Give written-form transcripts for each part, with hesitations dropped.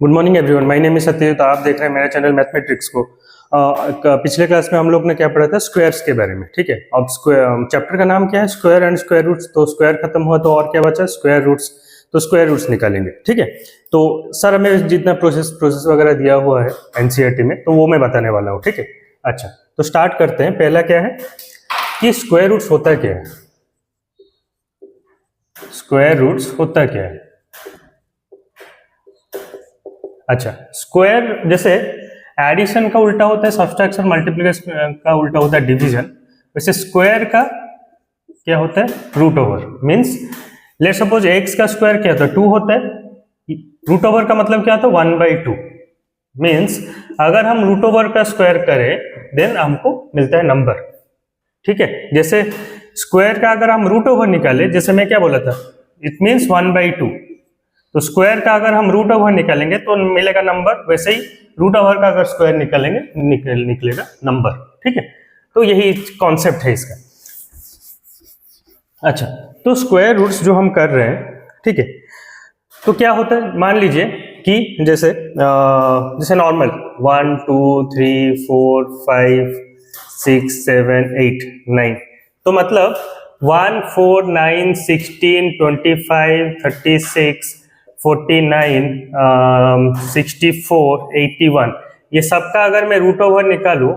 Good morning everyone, my name is Satyajit. आप देख रहे हैं मेरा चैनल मैथमेटिक्स को। पिछले क्लास में हम लोग ने क्या पढ़ा था, स्क्वायर्स के बारे में। ठीक है, अब स्क्वायर चैप्टर का नाम क्या है, स्क्वायर एंड स्क्वायर रूट्स। तो स्क्वायर खत्म हुआ तो और क्या बचा, स्क्वायर रूट्स। तो स्क्वायर रूट्स निकालेंगे। ठीक है, तो सर हमें जितना प्रोसेस वगैरह दिया हुआ है एनसीईआरटी में, तो वो मैं बताने वाला हूँ। ठीक है, अच्छा तो स्टार्ट करते हैं। पहला क्या है कि स्क्वायर रूट्स होता क्या है। स्क्वायर रूट्स होता क्या है? अच्छा, स्क्वायर जैसे एडिशन का उल्टा होता है सब्ट्रैक्शन, मल्टीप्लिकेशन का उल्टा होता है डिवीजन। वैसे स्क्वायर का क्या होता है, root over. Means let suppose x का स्क्वायर क्या होता है, 2 होता है। रूट ओवर का मतलब क्या होता है, 1/2। मीन्स अगर हम रूट ओवर का स्क्वायर करें देन हमको मिलता है नंबर। ठीक है, जैसे स्क्वायर का अगर हम रूट ओवर निकाले, जैसे मैं क्या बोला था, इट मीन्स 1/2। तो स्क्वायर का अगर हम रूट ओवर निकालेंगे तो मिलेगा नंबर। वैसे ही रूट ओवर का अगर स्क्वायर निकालेंगे निकलेगा नंबर। ठीक है, तो यही कॉन्सेप्ट है इसका। अच्छा, तो स्क्वायर रूट्स जो हम कर रहे हैं, ठीक है, तो क्या होता है, मान लीजिए कि जैसे नॉर्मल 1 2 3 4 5 6 7 8 9, तो मतलब 1 4 9 16 25 36 49 64 81, ये सबका अगर मैं रूट ओवर निकालूं,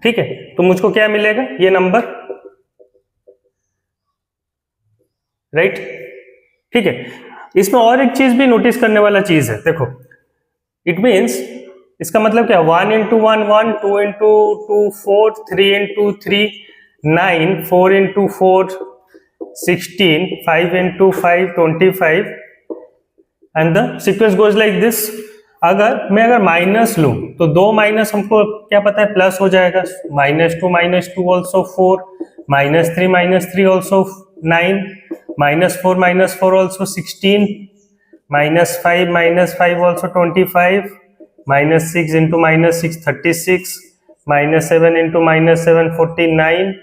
ठीक है, तो मुझको क्या मिलेगा, ये नंबर। राइट, ठीक है। इसमें और एक चीज भी नोटिस करने वाला चीज है, देखो, इट मीन्स इसका मतलब क्या, 1 into 1 1, 2 into 2 4, 3 into 3 9, 4 into 4 16, 5 into 5 25, and the sequence goes like this. अगर माइनस लूं तो 2 माइनस हमको क्या पता है, प्लस हो जाएगा। -2 also 4, -3 also 9, -4 also 16, -5 also 25, -6 into -6 36, -7 into -7 49,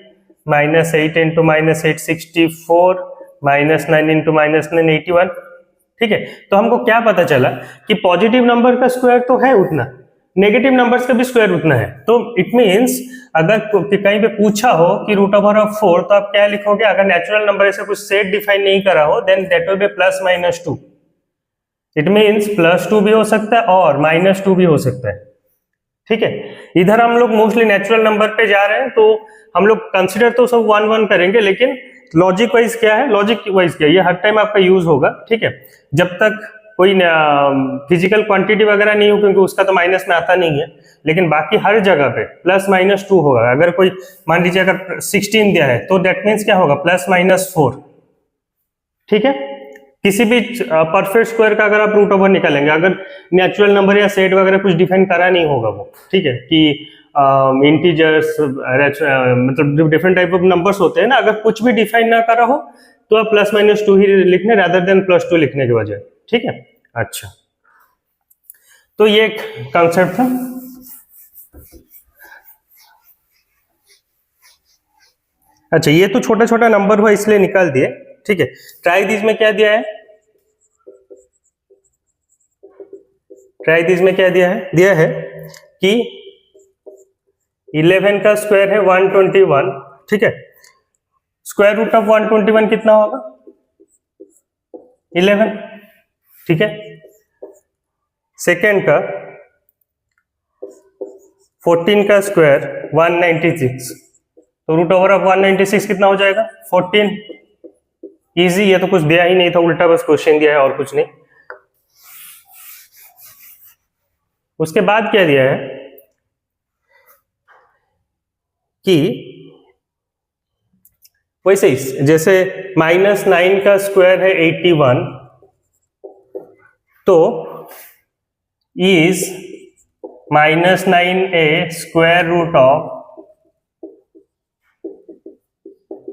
-8 into -8 64, -9 into -9 81। ठीक है, तो हमको क्या पता चला कि पॉजिटिव नंबर का स्क्वायर तो है उतना, नेगेटिव नंबर्स का भी स्क्वायर उतना है। तो इट मींस अगर कहीं पे पूछा हो कि रूट ओवर ऑफ 4, तो आप क्या लिखोगे, अगर नेचुरल नंबर ऐसे कुछ सेट डिफाइन नहीं करा हो, then that will be +-2। It means +2 भी हो सकता है और -2 भी हो सकता है। ठीक है, इधर हम लोग मोस्टली नेचुरल नंबर पे जा रहे हैं, तो हम लोग कंसिडर तो सब 1 1 करेंगे, लेकिन लॉजिक वाइज क्या है, ये हर टाइम आपका यूज होगा। ठीक है, जब तक कोई फिजिकल क्वांटिटी वगैरह नहीं हो, क्योंकि उसका तो माइनस में आता नहीं है, लेकिन बाकी हर जगह पे +-2 होगा। अगर कोई मान लीजिए अगर 16 दिया है, तो दैट मीन्स क्या होगा, +-4। ठीक है, किसी भी परफेक्ट स्क्वायर का अगर आप रूट ओवर निकालेंगे, अगर नेचुरल नंबर या सेट वगैरह कुछ डिफाइन करा नहीं होगा वो, ठीक है, कि इंटीजर्स मतलब डिफरेंट टाइप ऑफ नंबर्स होते हैं ना, अगर कुछ भी डिफाइन ना करा हो तो आप +-2 ही लिखने, रादर देन +2 लिखने के बजाय। ठीक है, अच्छा, तो ये एक कॉन्सेप्ट था। अच्छा, ये तो छोटा छोटा नंबर हुआ इसलिए निकाल दिए। ठीक है, ट्राई दिस में क्या दिया है, दिया है कि 11 का स्क्वायर है 121। ठीक है, स्क्वायर रूट ऑफ 121 कितना होगा, 11। ठीक है, सेकेंड का 14 का स्क्वायर 196, तो रूट ओवर ऑफ 196 कितना हो जाएगा, 14। इजी, ये तो कुछ दिया ही नहीं था, उल्टा बस क्वेश्चन दिया है और कुछ नहीं। उसके बाद क्या दिया है कि वैसे ही जैसे -9 का स्क्वायर है 81, तो is -9a square root of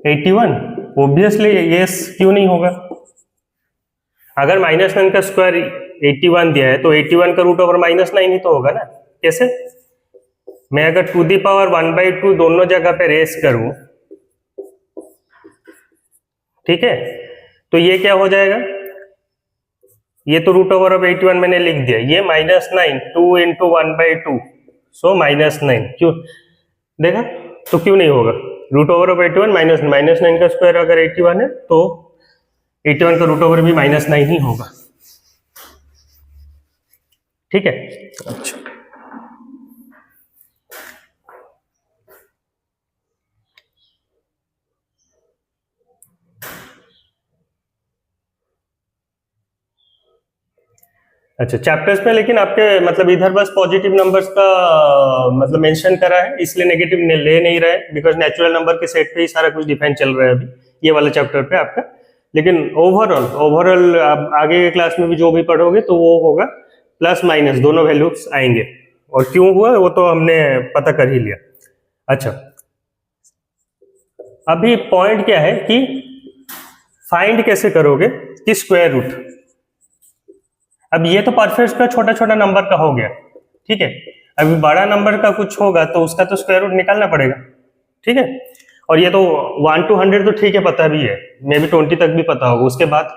81। Obviously yes, क्यों नहीं होगा, अगर -9 का स्क्वायर 81 दिया है तो 81 का रूट ओवर -9 ही तो होगा ना। कैसे, मैं अगर 1/2 दोनों जगह पे रेस करूं, ठीक है, तो ये क्या हो जाएगा, ये तो रूट ओवर ऑफ 81 मैंने लिख दिया, ये -9 2 इंटू 1/2 सो -9, क्यों देखा, तो क्यों नहीं होगा, रूट ओवर ऑफ 81 -9 का स्क्वायर अगर 81 है तो 81 का रूट ओवर भी -9 ही होगा, ठीक है। अच्छा अच्छा चैप्टर्स में, लेकिन आपके मतलब इधर बस पॉजिटिव नंबर्स का मतलब मेंशन करा है, इसलिए नेगेटिव ले नहीं रहा है, बिकॉज नेचुरल नंबर के सेट पे ही सारा कुछ डिफाइन चल रहा है अभी ये वाला चैप्टर पे आपका। लेकिन ओवरऑल आप आगे के क्लास में भी जो भी पढ़ोगे तो वो होगा प्लस माइनस दोनों वैल्यूज आएंगे, और क्यों हुआ वो तो हमने पता कर ही लिया। अच्छा अभी पॉइंट क्या है कि फाइंड कैसे करोगे कि स्क्वायर रूट, अब ये तो परफेक्ट का छोटा छोटा नंबर का हो गया, ठीक है, अभी बड़ा नंबर का कुछ होगा तो उसका तो स्क्वायर रूट निकालना पड़ेगा, ठीक है। और ये तो 1 to 100 तो ठीक है पता भी है, मे भी 20 तक भी पता होगा उसके बाद,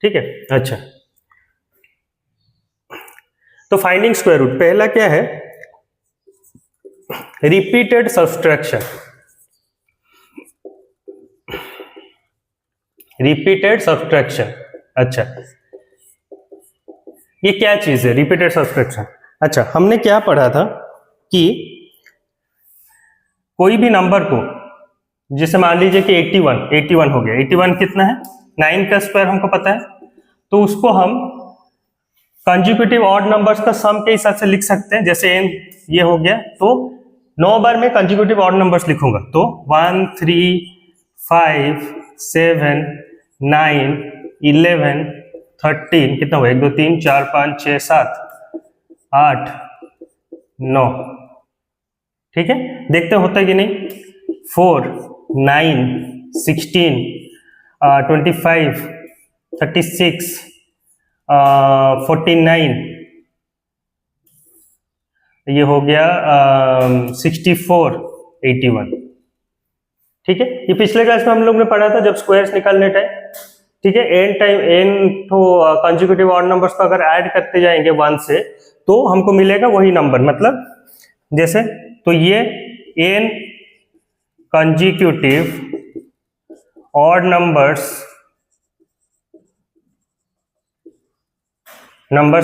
ठीक है। अच्छा तो फाइंडिंग स्क्वायर रूट, पहला क्या है, रिपीटेड सब्सट्रैक्शन, रिपीटेड सब्सट्रैक्शन। अच्छा ये क्या चीज है रिपीटेड सब्सट्रैक्शन, अच्छा हमने क्या पढ़ा था कि कोई भी नंबर को, जैसे मान लीजिए कि 81 हो गया, 81 कितना है, 9 का स्क्वायर हमको पता है, तो उसको हम कंजिक्यूटिव ऑड नंबर्स का सम के हिसाब से लिख सकते हैं, जैसे n ये हो गया, तो 9 बार मैं कंजिक्यूटिव ऑड नंबर्स लिखूंगा, तो 1 3 5 7 9 11 13 कितना हुआ, 1 2 3 4 5 6 7 8 9, ठीक है, देखते होता है कि नहीं, 4 9 16 25 36 49, ये हो गया 64 81, ठीक है। ये पिछले क्लास में हम लोग ने पढ़ा था जब स्क्वायर्स निकालने टाइम, ठीक है, n तो कंसेक्यूटिव ऑड नंबर्स को अगर ऐड करते जाएंगे 1 से तो हमको मिलेगा वही नंबर, मतलब जैसे, तो ये n कंसेक्यूटिव ऑड नंबर्स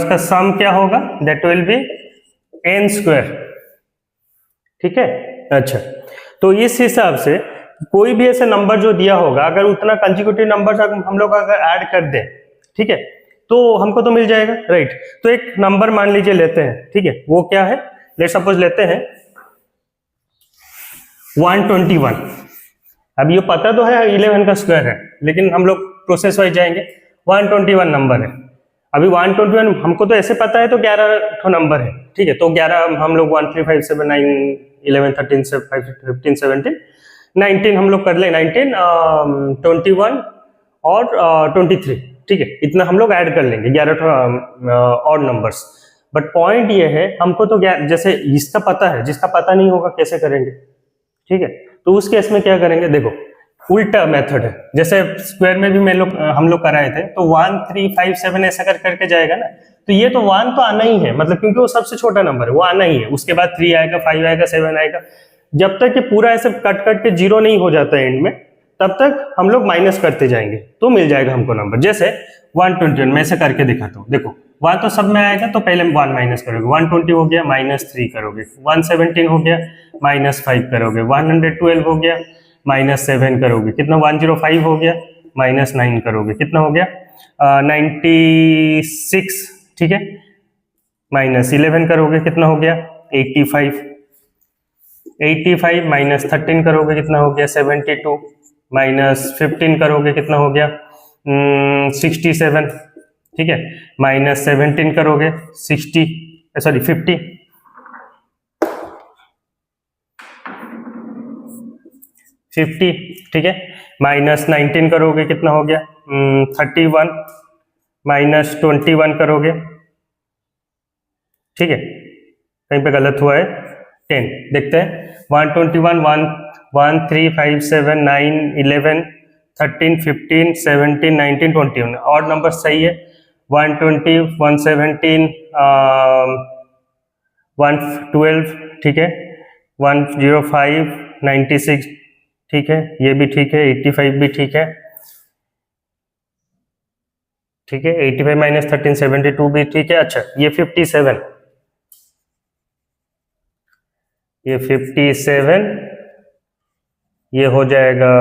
का सम क्या होगा, that will B n square, ठीक है। अच्छा तो इस हिसाब से कोई भी ऐसा नंबर जो दिया होगा, अगर उतना कंसेक्यूटिव नंबर्स हम लोग अगर ऐड कर दें, ठीक है, तो हमको तो मिल जाएगा, राइट। तो एक नंबर मान लीजिए लेते हैं, ठीक है, वो क्या है, लेट सपोज लेते हैं 121, अब ये पता तो है 11 का स्क्वायर है, लेकिन हम लोग प्रोसेस वाइज जाएंगे, 121 नंबर है, अभी 121 हमको तो ऐसे पता है तो 11 ठो नंबर है, ठीक है, तो 11 हम लोग 1 3 5 7 9 11 13 15 17 19 हम लोग कर ले, 19 21 और 23, ठीक है, इतना हम लोग ऐड कर लेंगे 11 ऑड नंबर्स। बट पॉइंट ये है हमको तो जैसे इसका पता है, जिसका पता नहीं होगा कैसे करेंगे, ठीक है, तो उस केस में क्या करेंगे, देखो उल्टा मेथड है, जैसे स्क्वायर में भी हम लोग कराए थे, तो 1 3 5 7 ऐसा करके जाएगा ना, तो ये तो 1 तो आना ही है, मतलब क्योंकि वो सबसे छोटा नंबर है वो आना ही है, उसके बाद 3 आएगा 5 आएगा 7 आएगा, जब तक कि पूरा ऐसे कट के 0 नहीं हो जाता एंड में, तब तक हम लोग माइनस करते जाएंगे तो मिल जाएगा हमको नंबर। जैसे 121 मैं ऐसे करके दिखाता हूँ, देखो 1 तो सब में आएगा तो पहले 1 माइनस करोगे, 120 हो गया -3 करोगे, 117 हो गया -5 करोगे, 112 हो गया -7 करोगे, कितना 105 हो गया -9 करोगे, कितना हो गया 96, ठीक है, -11 करोगे, कितना हो गया 85 -13 करोगे, कितना हो गया 72, -15 करोगे, कितना हो गया 67, ठीक है, -17 करोगे 50, ठीक है, -19 करोगे, कितना हो गया 31, -21 करोगे, ठीक है, कहीं पे गलत हुआ है 10, देखते हैं 121 1 3 5 7 9 11 13, 15, 17, 19, 21 और नंबर सही है। 120, 117, 112 ठीक है, 105, 96 ठीक है, ये भी ठीक है, 85 भी ठीक है, ठीक है, 85 माइनस 13 72 भी ठीक है। अच्छा ये 57, ये 57 ये हो जाएगा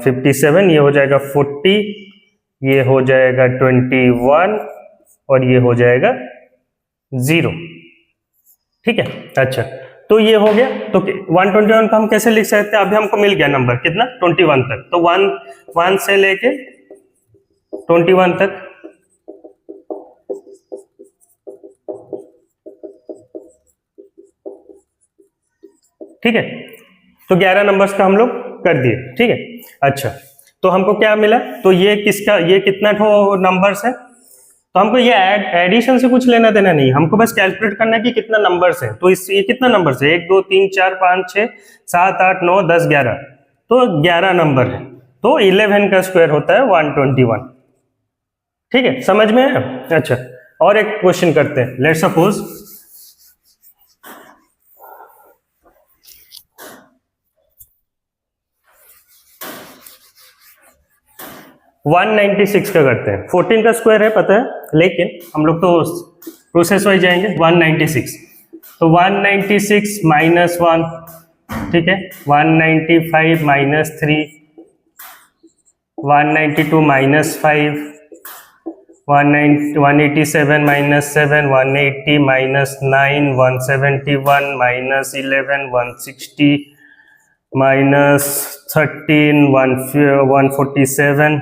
57 ये हो जाएगा 40, ये हो जाएगा 21 और ये हो जाएगा 0 ठीक है। अच्छा तो ये हो गया। तो 121 को हम कैसे लिख सकते हैं? अभी हमको मिल गया नंबर कितना 21 तक, तो 1 से लेके 21 तक ठीक है। तो 11 नंबर्स का हम लोग कर दिए ठीक है। अच्छा तो हमको क्या मिला? तो ये किसका, ये कितना ठो नंबर्स है? तो हमको ये एडिशन से कुछ लेना देना नहीं, हमको बस कैलकुलेट करना है कि कितना नंबर्स है। तो इस ये कितना नंबर्स है? 1 2 3 4 5 6 7 8 9 10 11, तो 11 नंबर है। तो 11 का स्क्वायर होता है 121 ठीक है, समझ में है? अच्छा और एक क्वेश्चन करते हैं। लेट्स सपोज 196 का करते हैं। 14 का स्क्वायर है पता है, लेकिन हम लोग तो प्रोसेस वाइज जाएंगे। 196 तो 196 माइनस 1 ठीक है, 195 minus 3, 192 minus 5, 187 minus 7, 180 minus 9, 171 minus 11, 160 minus 13, 147,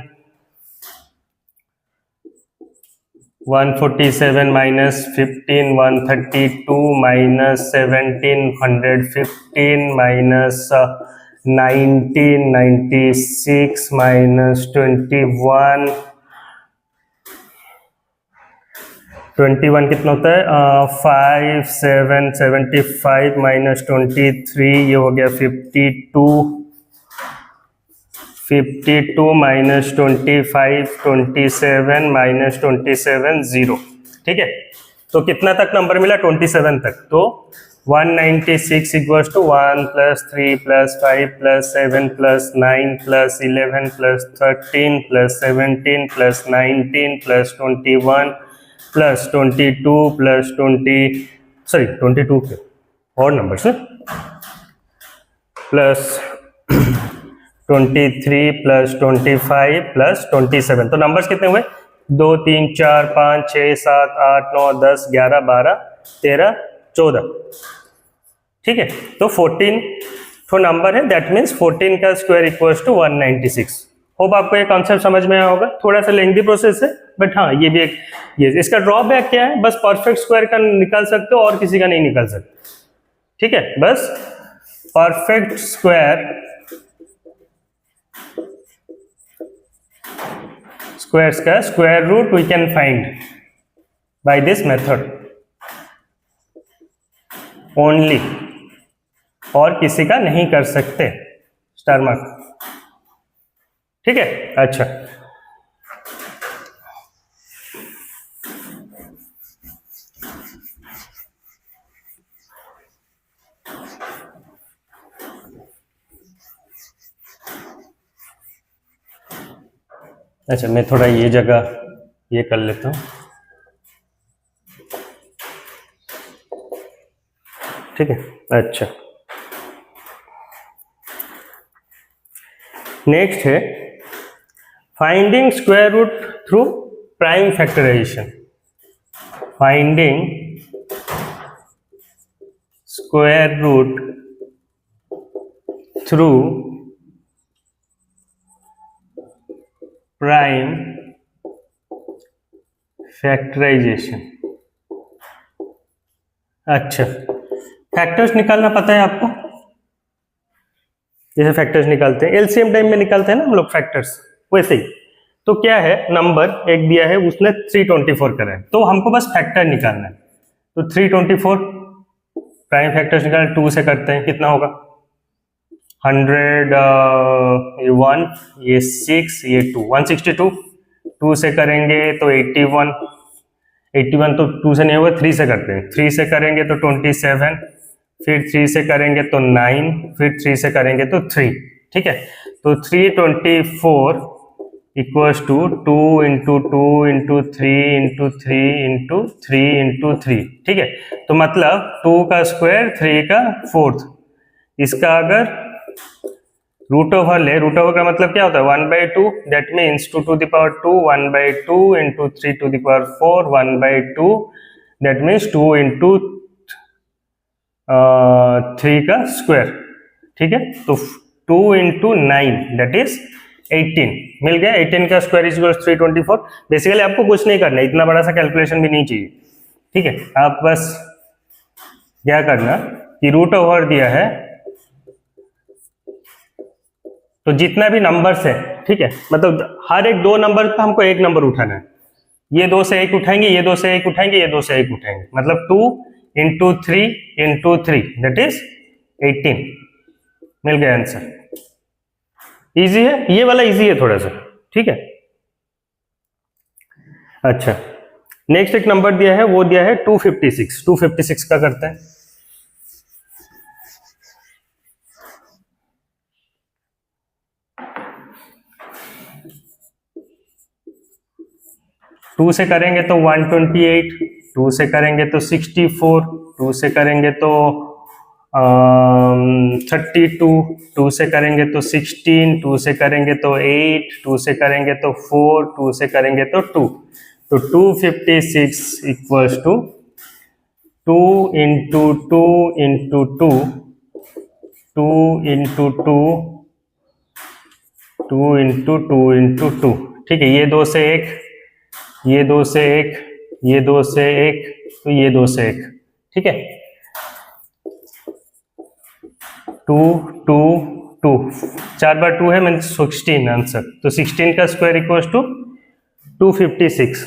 147 minus 15, 132 minus 17, 115 minus 19, 96 minus 21, 21 कितना होता है 5, 7, 75 माइनस 23 ये हो गया 52, 52 माइनस 25, 27 माइनस 27 0 ठीक है। तो कितना तक नंबर मिला? 27 तक। तो 196 equals to 1 plus 3 plus 5 plus 7 plus 9 plus 11 plus 13 plus 17 plus 19 plus 21 plus 22 plus 22 के और नंबर से प्लस 23 प्लस 25 प्लस 27। तो नंबर्स कितने हुए? 2 3 4 5 6 7 8 9 10 11 12 13 14 ठीक है। तो 14 तो नंबर है, दैट मीन्स 14 का स्क्वायर इक्वल्स टू 196। होप आपको ये कॉन्सेप्ट समझ में आया होगा। थोड़ा सा लेंथी प्रोसेस है बट हाँ ये भी एक ये इसका ड्रॉबैक क्या है? बस परफेक्ट स्क्वायर का निकाल सकते हो और किसी का नहीं निकाल सकते ठीक है। बस परफेक्ट स्क्वायर्स का square root we can find by this method only, और किसी का नहीं कर सकते। स्टार मार्क ठीक है। अच्छा अच्छा मैं थोड़ा ये जगह ये कर लेता हूँ ठीक है। अच्छा नेक्स्ट है finding square root through prime factorisation. Finding square root through prime factorisation. अच्छा फैक्टर्स निकालना पता है आपको? जैसे फैक्टर्स निकालते हैं एलसीएम टाइम में निकालते हैं ना हम लोग फैक्टर्स, वैसे ही। तो क्या है, नंबर एक दिया है उसने 324 करा है, तो हमको बस फैक्टर निकालना है। तो 324 प्राइम फैक्टर्स निकालना 2 से करते हैं, कितना होगा 100 ये 1, ये 6, ये 2, 162। 2 से करेंगे तो 81, 81 तो 2 से नहीं होगा, 3 से करते हैं। 3 से करेंगे तो 27, फिर 3 से करेंगे तो 9, फिर 3 से करेंगे तो 3। ठीक है, तो 324 equals to 2 into 2 into 3 into 3 into 3 into 3। ठीक है, तो मतलब 2 का स्क्वायर 3 का फोर्थ। इसका अगर रूट ओवर ले, रूट ओवर का मतलब क्या होता है 1/2, that means 2 to the power 2 1/2 into 3 to the power 4 1/2, that means 2 into 3 का स्क्वायर। ठीक है, तो 2 इंटू 9 दैट इज 18 मिल गया। 18 का स्क्वायर इज 324। बेसिकली आपको कुछ नहीं करना, इतना बड़ा सा कैलकुलेशन भी नहीं चाहिए। ठीक है, आप बस क्या करना कि रूट ओवर दिया है तो जितना भी नंबर्स है, ठीक है, मतलब हर एक 2 नंबर का हमको एक नंबर उठाना है। ये 2 से 1 उठाएंगे, ये 2 से 1 उठाएंगे, ये 2 से 1 उठाएंगे, मतलब 2 इंटू 3 इंटू 3 दैट इज 18। मिल गया आंसर। इजी है, ये वाला इजी है थोड़ा सा। ठीक है, अच्छा नेक्स्ट एक नंबर दिया है, वो दिया है 256। 256 का करते हैं। टू से करेंगे तो 128, 2 से करेंगे तो 64, 2 से करेंगे तो 32, 2 से करेंगे तो 16, 2 से करेंगे तो 8, 2 से करेंगे तो 4, 2 से करेंगे तो 2। तो 256 equals to 2 into 2 into 2, 2 into 2, 2 into 2 into 2। ठीक है, ये 2 से 1, ये 2 से 1, ये 2 से 1, तो ये 2 से 1। ठीक है, 2 2 2, 4 बार 2 है मीन्स 16 आंसर। तो 16 का स्क्वायर इक्वल्स टू 256।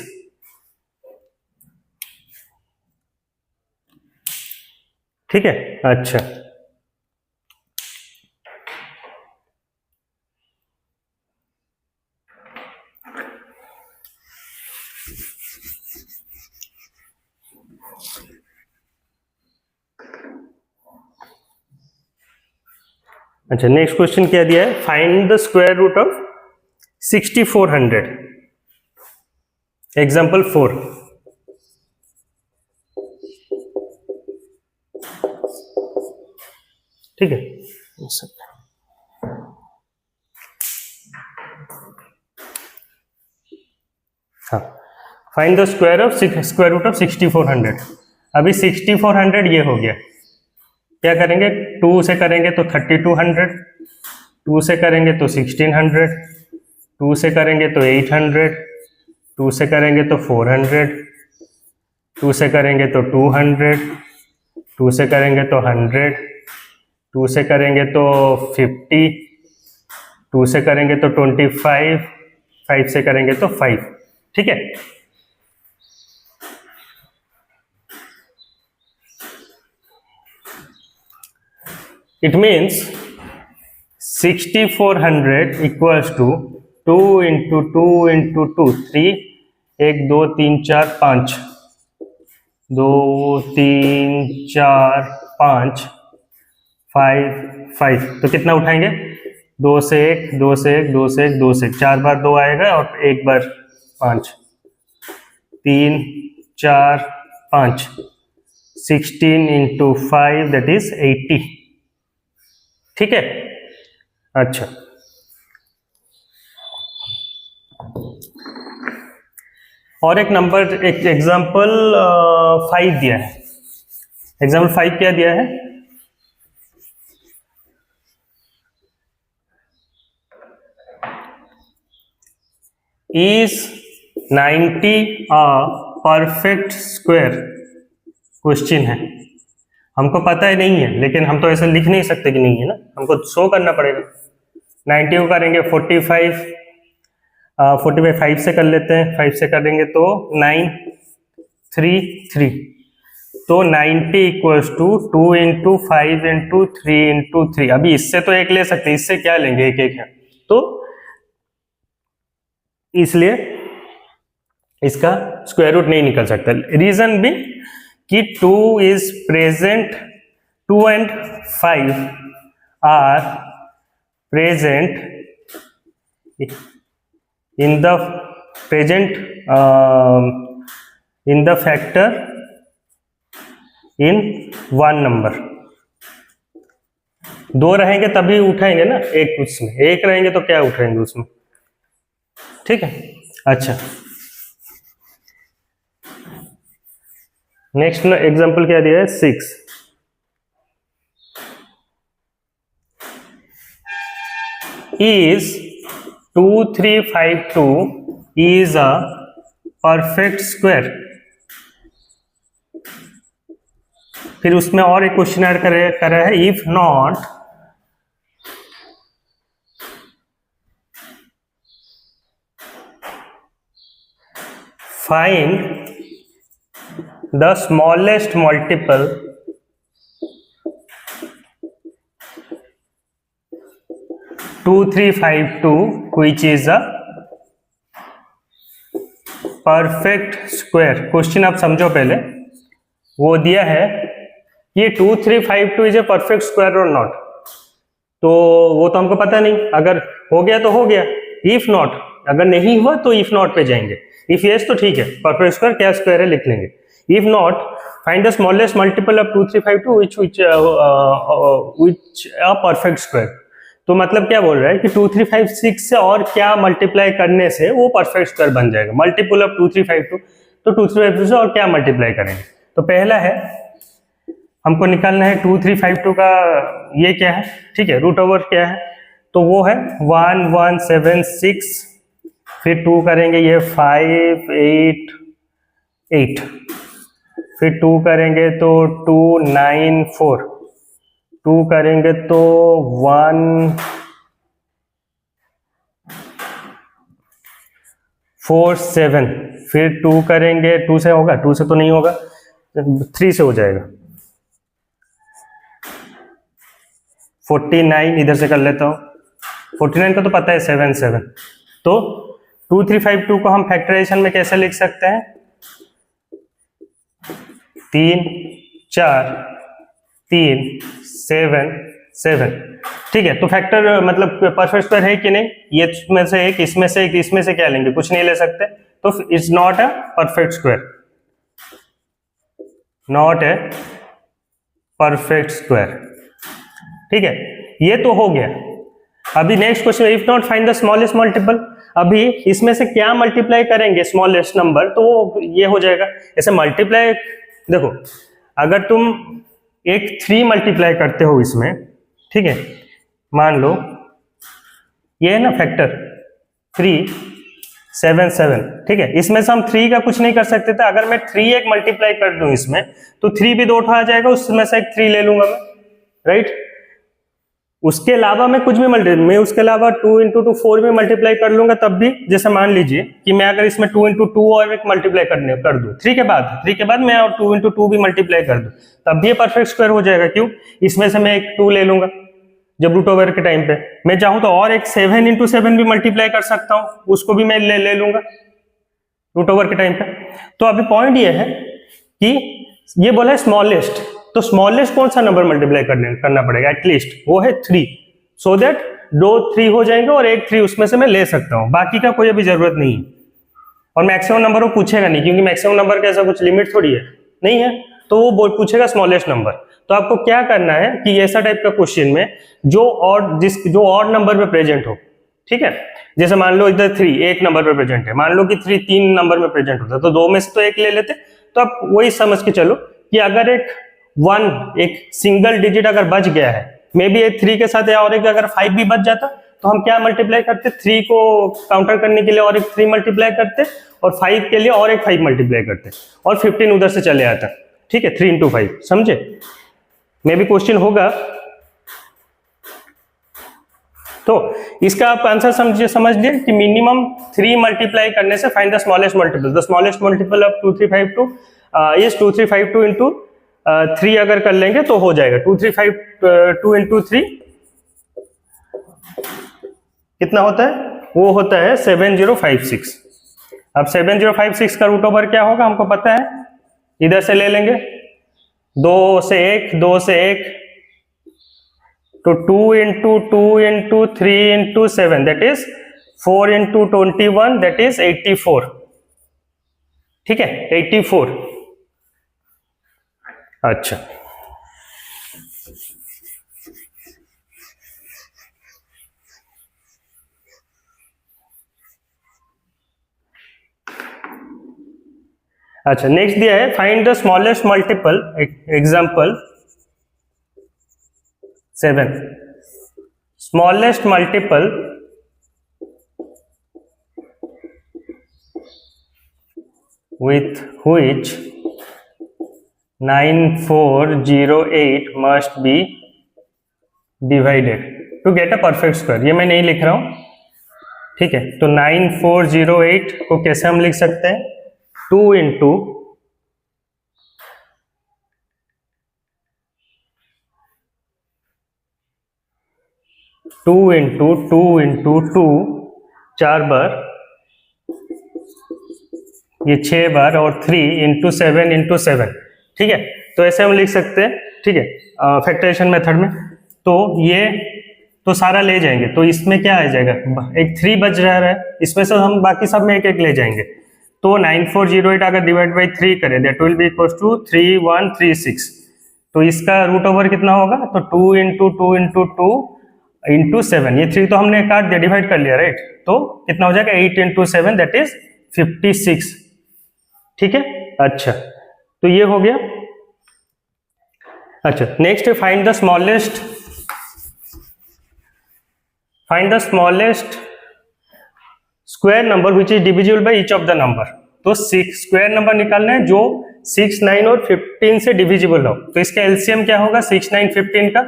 ठीक है, अच्छा अच्छा नेक्स्ट क्वेश्चन क्या दिया है, find the square root of 6400। Example 4। ठीक है, हाँ, find the square root of 6400। अभी 6400 ये हो गया, क्या करेंगे 2 से करेंगे तो 3200, 2 से करेंगे तो 1600, 2 से करेंगे तो 800, 2 से करेंगे तो 400, 2 से करेंगे तो 200, 2 से करेंगे तो 100, 2 से करेंगे तो 50, 2 से करेंगे तो 25, 5 से करेंगे तो 5। ठीक है, it means 6400 equals to 2 into 2 into 2, 3, 1 2 3 4 5, 2 3 4 5, 5 तो कितना उठाएंगे 2 से 1 2 से 1 2 से 1 2 से 1, 4 बार 2 आएगा और 1 बार 5, 3 4 5, 16 इंटू 5 दैट इज 80। ठीक है, अच्छा और एक नंबर, एक एग्जाम्पल 5 दिया है। एग्जाम्पल 5 क्या दिया है, is 90 a perfect square. Question है, हमको पता है नहीं है, लेकिन हम तो ऐसे लिख नहीं सकते कि नहीं है ना, हमको शो करना पड़ेगा। 90 को करेंगे 45, 45 5 से कर लेते हैं, 5 से करेंगे तो 9 3 3, तो 90 equals to 2 into 5 into 3 into 3। अभी इससे तो एक ले सकते हैं, इससे क्या लेंगे, एक एक है, तो इसलिए इसका स्क्वायर रूट नहीं निकल सकता। रीजन भी कि 2 is present, 2 and 5 are present in the in the factor in one number। दो रहेंगे तभी उठाएंगे ना, एक उसमें, एक रहेंगे तो क्या उठाएंगे उसमें, ठीक है। अच्छा, नेक्स्ट एग्जांपल क्या दिया है, 6। is 2352 is a perfect square। फिर उसमें और एक क्वेश्चन ऐड कर रहा है, if not find the smallest multiple to 2352 which is a perfect square. Question आप समझो पहले, वो दिया है ये 2352 इज ए परफेक्ट स्क्वायर और नॉट, तो वो तो हमको पता नहीं, अगर हो गया तो हो गया, इफ नॉट, अगर नहीं हुआ तो इफ नॉट पे जाएंगे, इफ यस तो ठीक है, परफेक्ट स्क्वायर क्या स्क्वायर है लिख लेंगे। If not find the smallest multiple of 2352 which a perfect square. तो मतलब क्या बोल रहा है कि 2356 से और क्या मल्टीप्लाई करने से वो परफेक्ट स्क्वायर बन जाएगा, मल्टीपल ऑफ 2352, तो 2352 से और क्या मल्टीप्लाई करेंगे। तो पहला है हमको निकालना है 2352 का ये क्या है, ठीक है, रूट ओवर क्या है, तो वो है 1176, फिर 2 करेंगे ये 5 8 8, फिर 2 करेंगे तो 294, 2 करेंगे तो 147, फिर 2 करेंगे, 2 से होगा, 2 से तो नहीं होगा, 3 से हो जाएगा, 49 इधर से कर लेता हूँ, 49 का तो पता है 77। तो 2352 को हम फैक्टराइजेशन में कैसे लिख सकते हैं, 3 4 3 7 7, ठीक है। तो फैक्टर मतलब परफेक्ट स्क्वायर है कि नहीं, ये में से एक, इसमें से एक, इसमें से क्या लेंगे, कुछ नहीं ले सकते, तो it's not a perfect square, not a perfect square, ठीक है। ये तो हो गया। अभी next question, if not find the smallest multiple. अभी इसमें से क्या मल्टीप्लाई करेंगे स्मॉलेस्ट नंबर, तो ये हो जाएगा ऐसे मल्टीप्लाई। देखो अगर तुम एक 3 मल्टीप्लाई करते हो इसमें, ठीक है, मान लो ये है ना फैक्टर 3 7 7, ठीक है, इसमें से हम 3 का कुछ नहीं कर सकते थे, अगर मैं 3 एक मल्टीप्लाई कर दूं इसमें, तो 3 भी 2 उठा आ जाएगा, उसमें से एक 3 ले लूंगा मैं, राइट। उसके अलावा मैं कुछ भी मैं उसके अलावा 2 इंटू 2 4 भी मल्टीप्लाई कर लूंगा, तब भी, जैसे मान लीजिए कि मैं अगर इसमें 2 इंटू 2 और एक मल्टीप्लाई कर दूं 3 के बाद मैं और 2 इंटू 2 भी मल्टीप्लाई कर दूं, तब भी ये परफेक्ट स्क्वायर हो जाएगा। क्यों, इसमें से मैं एक 2 ले लूंगा जब रूट ओवर के टाइम पे, मैं चाहूं तो और एक 7 इंटू 7 भी मल्टीप्लाई कर सकता हूं, उसको भी मैं ले लूंगा रूट ओवर के टाइम पे। तो अभी पॉइंट ये है कि ये बोला है स्मॉलेस्ट, तो स्मॉलेस्ट कौन सा नंबर मल्टीप्लाई करना पड़ेगा, एटलीस्ट वो है 3, सो दैट 2 3 हो जाएंगे और एक 3 उसमें से मैं ले सकता हूं, बाकी का कोई अभी जरूरत नहीं है। और मैक्सिमम नंबर वो पूछेगा नहीं, क्योंकि मैक्सिमम नंबर का ऐसा कुछ लिमिट थोड़ी है, नहीं है, तो वो पूछेगा स्मॉलेस्ट नंबर। तो आपको क्या करना है कि ऐसा टाइप का क्वेश्चन में जो ऑड नंबर पे प्रेजेंट हो, ठीक है, जैसे मान लो इधर 3 एक नंबर पे प्रेजेंट है, मान लो कि 3 3 नंबर में प्रेजेंट होता है, तो 2 में से तो एक ले लेते। तो आप वही समझ के चलो कि अगर एक सिंगल डिजिट अगर बच गया है, मे बी 3 के साथ और एक अगर 5 भी बच जाता, तो हम क्या मल्टीप्लाई करते, 3 को काउंटर करने के लिए और एक 3 मल्टीप्लाई करते, और 5 के लिए और एक 5 मल्टीप्लाई करते, और 15 उधर से चले आता, ठीक है, 3 इंटू 5, समझे। मे बी क्वेश्चन होगा, तो इसका आप आंसर समझ लिए कि मिनिमम 3 मल्टीप्लाई करने से find the smallest multiple. The smallest multiple of 2352 is 2352 into 3 अगर कर लेंगे तो हो जाएगा 2352 इंटू 3 कितना होता है, वो होता है 7056। अब 7056 का रूट ओवर क्या होगा हमको पता है, इधर से ले लेंगे 2 से 1, 2 से 1, तो 2 into 2 into 3 into 7 that is 4 into 21 that is 84। ठीक है 84। अच्छा अच्छा नेक्स्ट दिया है find the smallest multiple, example 7, smallest multiple with which 9408 must be divided to get a perfect square। ये मैं नहीं लिख रहा हूं, ठीक है। तो 9408 को कैसे हम लिख सकते हैं, 2 इंटू 2 इंटू 2 इंटू 2 4 बार, ये 6 बार, और 3 इंटू 7 इंटू 7। ठीक है तो ऐसे हम लिख सकते हैं, ठीक है फैक्टराइजेशन मेथड में। तो ये तो सारा ले जाएंगे, तो इसमें क्या आ जाएगा, एक 3 बच रहा है, इसमें से हम बाकी सब में एक एक ले जाएंगे। तो 9408 अगर डिवाइड बाई 3 करें that will be equal to 3136। तो इसका रूट ओवर कितना होगा, तो 2 इंटू 2 इंटू 2 इंटू 7, ये 3 तो हमने काट दिया, डिवाइड कर लिया राइट, तो कितना हो जाएगा 8 इंटू 7 दैट इज 56। ठीक है अच्छा तो ये हो गया। अच्छा next find the smallest, find the smallest square number which is divisible by each of the number. तो स्क्वायर नंबर निकालना है जो 6, 9 और 15 से डिविजिबल हो। तो इसका एलसीएम क्या होगा 6, 9, 15 का,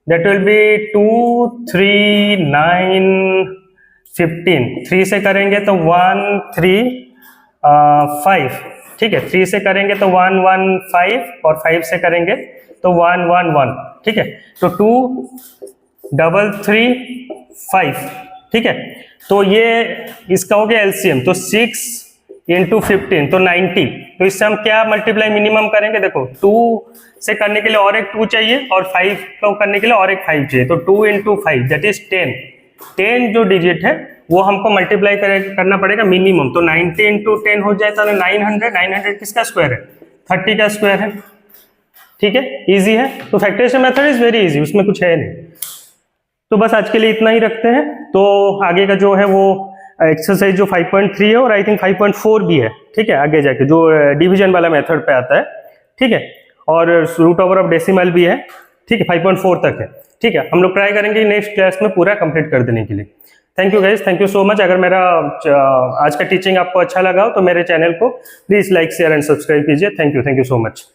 दैट विल बी 2, 3, 9, 15। 3 से करेंगे तो 1, 3, 5। ठीक है 3 से करेंगे तो 1, 1, 5, और 5 से करेंगे तो 1, 1, 1। ठीक है तो 2, 3, 3, 5। ठीक है तो ये इसका हो गया एलसीएम, तो 6 इंटू 15 तो 90। तो इससे हम क्या मल्टीप्लाई मिनिमम करेंगे, देखो 2 से करने के लिए और एक 2 चाहिए, और 5 को करने के लिए और एक 5 चाहिए, तो 2 इंटू 5 दैट इज 10। 10 जो डिजिट है वो हमको मल्टीप्लाई करना पड़ेगा मिनिमम। तो 90 इंटू 10 हो जाए तो 900। 900 किसका स्क्वायर है, 30 का स्क्वायर है। ठीक है इजी है, तो factorisation method is very easy, उसमें कुछ है नहीं। तो बस आज के लिए इतना ही रखते हैं। तो आगे का जो है वो एक्सरसाइज जो 5.3 है, और आई थिंक 5.4 भी है। ठीक है आगे जाके जो डिवीजन वाला मेथड पे आता है। ठीक है और रूट ओवर ऑफ डेसिमल भी है। ठीक है 5.4 तक है। ठीक है हम लोग ट्राई करेंगे नेक्स्ट क्लास में पूरा कंप्लीट कर देने के लिए। Thank you guys, thank you so much. अगर मेरा आज का टीचिंग आपको अच्छा लगा हो तो मेरे चैनल को please like share and subscribe कीजिए। Thank you so much.